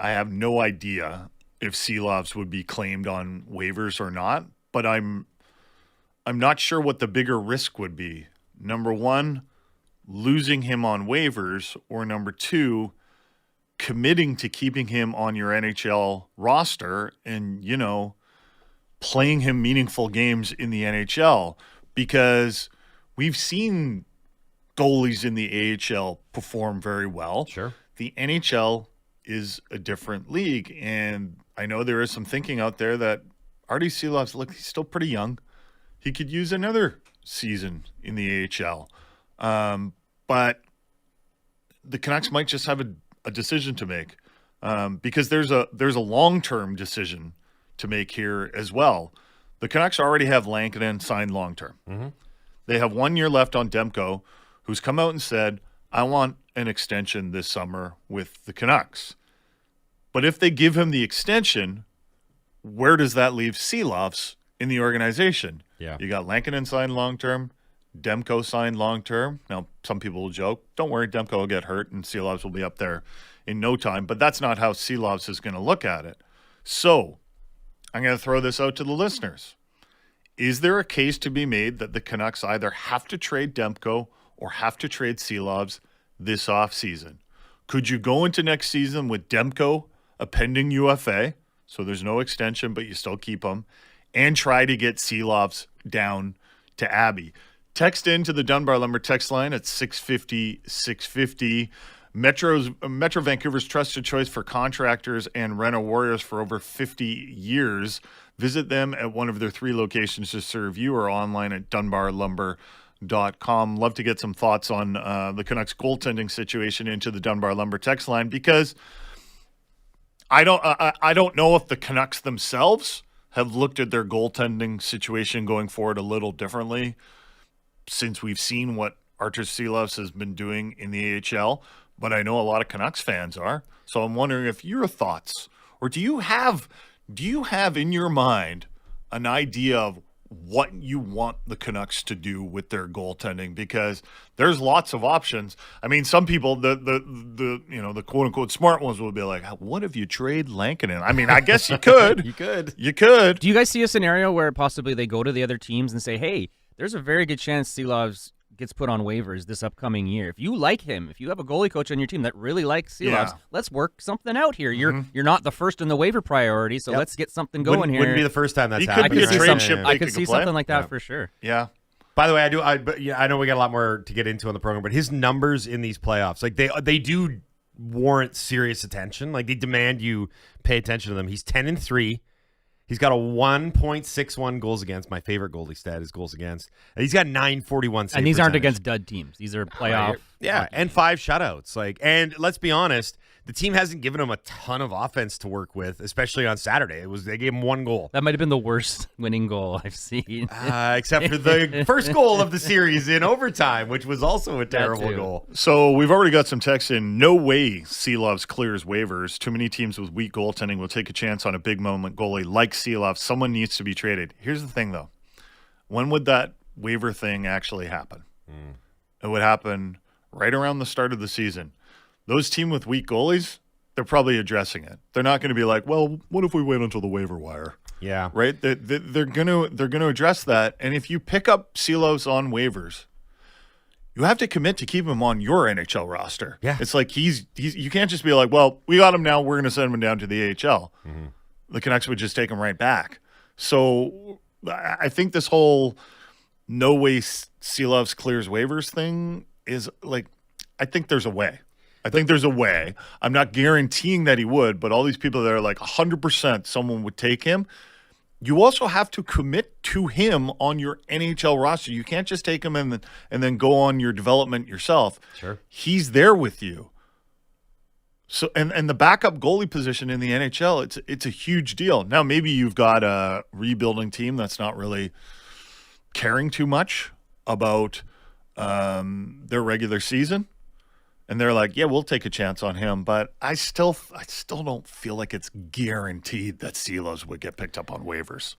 I have no idea if Silovs would be claimed on waivers or not, but I'm not sure what the bigger risk would be. Number one, losing him on waivers, or number two, committing to keeping him on your NHL roster and, playing him meaningful games in the NHL, because we've seen goalies in the AHL perform very well. Sure. The NHL is a different league, and I know there is some thinking out there that Arturs Silovs, look, he's still pretty young. He could use another season in the AHL. But the Canucks might just have a decision to make, because there's a long-term decision to make here as well. The Canucks already have Lankinen signed long-term. Mm-hmm. They have 1 year left on Demko, who's come out and said, I want an extension this summer with the Canucks. But if they give him the extension, where does that leave Silovs in the organization? Yeah. You got Lankinen signed long-term, Demko signed long-term. Now, some people will joke, don't worry, Demko will get hurt and Silovs will be up there in no time. But that's not how Silovs is going to look at it. So I'm going to throw this out to the listeners. Is there a case to be made that the Canucks either have to trade Demko or have to trade Silovs this offseason? Could you go into next season with Demko, a pending UFA, so there's no extension, but you still keep him, and try to get Silovs down to Abbey? Text into the Dunbar Lumber text line at 650-650. Metro Vancouver's trusted choice for contractors and reno warriors for over 50 years. Visit them at one of their 3 locations to serve you, or online at dunbarlumber.com. Love to get some thoughts on the Canucks goaltending situation into the Dunbar Lumber text line, because I don't know if the Canucks themselves have looked at their goaltending situation going forward a little differently since we've seen what Arturs Silovs has been doing in the AHL, but I know a lot of Canucks fans are. So I'm wondering if your thoughts, or do you have in your mind an idea of what you want the Canucks to do with their goaltending? Because there's lots of options. I mean, some people, the quote unquote smart ones will be like, what if you trade Lankinen? I mean, I guess you could. You could. Do you guys see a scenario where possibly they go to the other teams and say, hey, there's a very good chance Silovs gets put on waivers this upcoming year. If you like him, if you have a goalie coach on your team that really likes Silovs, let's work something out here. You're not the first in the waiver priority, so let's get something going here. Wouldn't be the first time that's He happened. could be a trade chip. I could see something like that for sure. Yeah. By the way, I know we got a lot more to get into on the program, but his numbers in these playoffs, like they do warrant serious attention. Like, they demand you pay attention to them. He's 10-3. He's got a 1.61 goals against. My favorite goalie stat is goals against. And he's got 941 save And these aren't percentage. against dud teams. These are playoff. Yeah, and 5 shutouts. And let's be honest, the team hasn't given him a ton of offense to work with, especially on Saturday. They gave him 1 goal. That might have been the worst winning goal I've seen. Except for the first goal of the series in overtime, which was also a terrible goal. So we've already got some texts in. No way Silovs clears waivers. Too many teams with weak goaltending will take a chance on a big moment goalie like Silovs. Someone needs to be traded. Here's the thing, though. When would that waiver thing actually happen? It would happen right around the start of the season. Those teams with weak goalies, they're probably addressing it. They're not going to be like, well, what if we wait until the waiver wire? Yeah. Right? They're going to address that. And if you pick up Silovs on waivers, you have to commit to keep him on your NHL roster. Yeah. It's like he's you can't just be like, well, we got him now, we're going to send him down to the AHL. Mm-hmm. The Canucks would just take him right back. So I think this whole no way Silovs clears waivers thing is like, I think there's a way. I'm not guaranteeing that he would, but all these people that are like 100% someone would take him, you also have to commit to him on your NHL roster. You can't just take him and then go on your development yourself. Sure. He's there with you. So and the backup goalie position in the NHL, it's a huge deal. Now maybe you've got a rebuilding team that's not really caring too much about their regular season. And they're like, yeah, we'll take a chance on him. But I still don't feel like it's guaranteed that Silovs would get picked up on waivers.